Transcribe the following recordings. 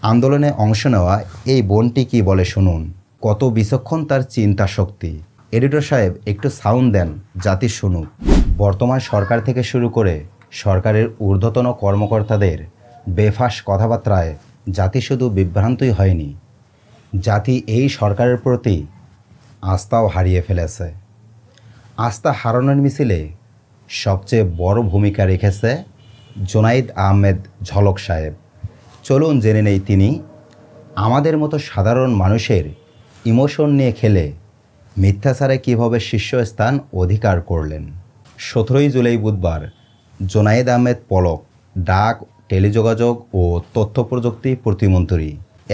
আন্দোলনে অংশ নেওয়া এই বোনটি কি বলে শুনুন। কত বিচক্ষণ তার চিন্তা শক্তি। এডিটর সাহেব একটু সাউন্ড দেন, জাতি শুনুক। বর্তমান সরকার থেকে শুরু করে সরকারের ঊর্ধ্বতন কর্মকর্তাদের বেফাঁস কথাবার্তায় জাতি শুধু বিভ্রান্তই হয়নি, জাতি এই সরকারের প্রতি আস্থাও হারিয়ে ফেলেছে। আস্থা হারানোর মিছিলে সবচেয়ে বড় ভূমিকা রেখেছে জুনাইদ আহমেদ ঝলক সাহেব। চলুন জেনে নেই তিনি আমাদের মতো সাধারণ মানুষের ইমোশন নিয়ে খেলে মিথ্যাচারে কীভাবে শীর্ষস্থান অধিকার করলেন। 17 জুলাই বুধবার জুনাইদ আহমেদ পলক, ডাক, টেলিযোগাযোগ ও তথ্য প্রযুক্তি প্রতিমন্ত্রী,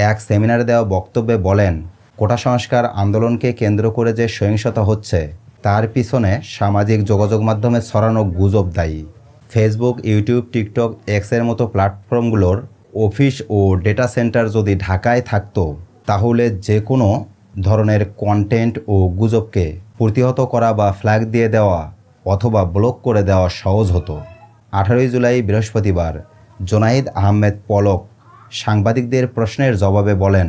এক সেমিনারে দেওয়া বক্তব্যে বলেন, কোটা সংস্কার আন্দোলনকে কেন্দ্র করে যে সহিংসতা হচ্ছে তার পিছনে সামাজিক যোগাযোগ মাধ্যমে ছড়ানো গুজব দায়ী। ফেসবুক, ইউটিউব, টিকটক, এক্সের মতো প্ল্যাটফর্মগুলোর অফিস ও ডেটা সেন্টার যদি ঢাকায় থাকতো তাহলে যে কোনো ধরনের কন্টেন্ট ও গুজবকে প্রতিহত করা বা ফ্ল্যাগ দিয়ে দেওয়া অথবা ব্লক করে দেওয়া সহজ হতো। 18 জুলাই বৃহস্পতিবার জুনাইদ আহমেদ পলক সাংবাদিকদের প্রশ্নের জবাবে বলেন,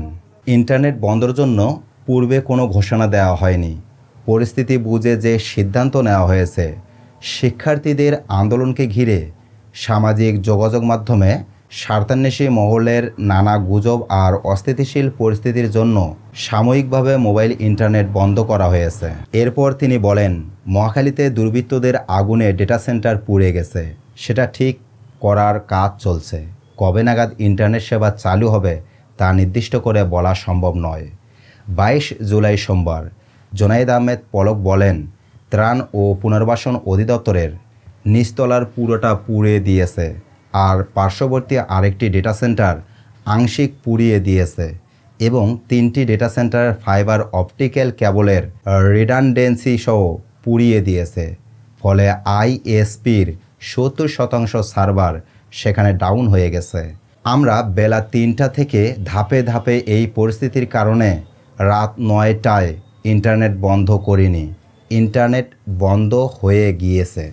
ইন্টারনেট বন্ধের জন্য পূর্বে কোনো ঘোষণা দেওয়া হয়নি। পরিস্থিতি বুঝে যে সিদ্ধান্ত নেওয়া হয়েছে, শিক্ষার্থীদের আন্দোলনকে ঘিরে সামাজিক যোগাযোগ মাধ্যমে স্বার্থান্বেষী মহলের নানা গুজব আর অস্থিতিশীল পরিস্থিতির জন্য সাময়িকভাবে মোবাইল ইন্টারনেট বন্ধ করা হয়েছে। এরপর তিনি বলেন, মহাখালীতে দুর্বৃত্তদের আগুনে ডেটা সেন্টার পুড়ে গেছে, সেটা ঠিক করার কাজ চলছে। কবে নাগাদ ইন্টারনেট সেবা চালু হবে তা নির্দিষ্ট করে বলা সম্ভব নয়। 22 জুলাই সোমবার জুনাইদ আহমেদ পলক বলেন, ত্রাণ ও পুনর্বাসন অধিদপ্তরের নিচতলার পুরোটা পুড়ে দিয়েছে আর পার্শ্ববর্তী আরেকটি ডেটা সেন্টার আংশিক পুড়িয়ে দিয়েছে এবং 3টি ডেটা সেন্টারের ফাইবার অপটিক্যাল কেবলের রিডান্ডেন্সি সহ পুড়িয়ে দিয়েছে। ফলে আইএসপির 70% সার্ভার সেখানে ডাউন হয়ে গেছে। আমরা বেলা 3টা থেকে ধাপে ধাপে এই পরিস্থিতির কারণে রাত 9টায় ইন্টারনেট বন্ধ করিনি, ইন্টারনেট বন্ধ হয়ে গিয়েছে।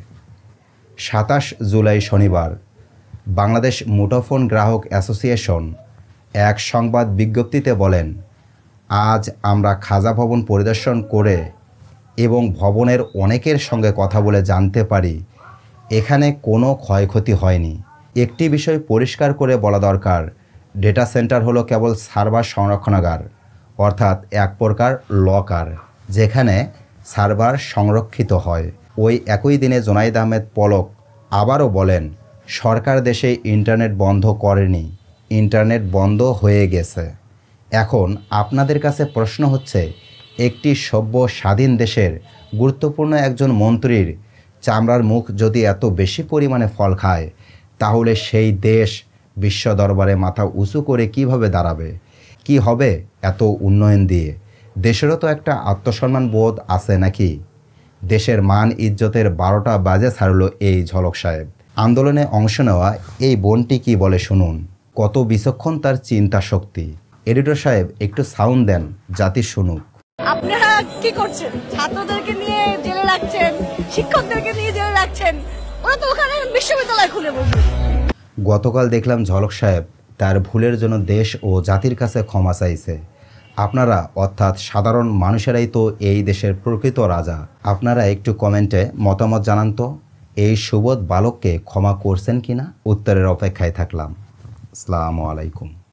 27 জুলাই শনিবার বাংলাদেশ মুঠোফোন গ্রাহক অ্যাসোসিয়েশন এক সংবাদ বিজ্ঞপ্তিতে বলেন, আজ আমরা খাজা ভবন পরিদর্শন করে এবং ভবনের অনেকের সঙ্গে কথা বলে জানতে পারি এখানে কোনো ক্ষয়ক্ষতি হয়নি। একটি বিষয় পরিষ্কার করে বলা দরকার, ডেটা সেন্টার হলো কেবল সার্ভার সংরক্ষণাগার, অর্থাৎ এক প্রকার লকার যেখানে সার্ভার সংরক্ষিত হয়। ওই একই দিনে জুনাইদ আহমেদ পলক আবারও বলেন, সরকার দেশে ইন্টারনেট বন্ধ করেনি, ইন্টারনেট বন্ধ হয়ে গেছে। এখন আপনাদের কাছে প্রশ্ন হচ্ছে, একটি সভ্য স্বাধীন দেশের গুরুত্বপূর্ণ একজন মন্ত্রীর চামড়ার মুখ যদি এত বেশি পরিমাণে ফল খায় তাহলে সেই দেশ বিশ্ব দরবারে মাথা উঁচু করে কিভাবে দাঁড়াবে? কি হবে এত উন্নয়ন দিয়ে? দেশেরও তো একটা আত্মসম্মান বোধ আছে নাকি? দেশের মান ইজ্জতের 12টা বাজে ছাড়ল এই ঝলক সাহেব। আন্দোলনে অংশ নেওয়া এই বোনটি কি বলে শুনুন। কত বিচক্ষণ তার চিন্তা শক্তি। এডিটর সাহেব একটু সাউন্ড দেন, জাতি শুনুক। আপনারা কি করছেন? ছাত্রদেরকে নিয়ে জেলে রাখছেন, শিক্ষকদেরকে নিয়ে জেলে রাখছেন, ওরা তো ওখানে বিশ্ববিদ্যালয় খুলে বসবে। গতকাল দেখলাম ঝলক সাহেব তার ভুলের জন্য দেশ ও জাতির কাছে ক্ষমা চাইছে। আপনারা অর্থাৎ সাধারণ মানুষেরাই তো এই দেশের প্রকৃত রাজা। আপনারা একটু কমেন্টে মতামত জানান তো, এই সুবোধ বালককে ক্ষমা করছেন কিনা? উত্তরের অপেক্ষায় থাকলাম। আসসালামু আলাইকুম।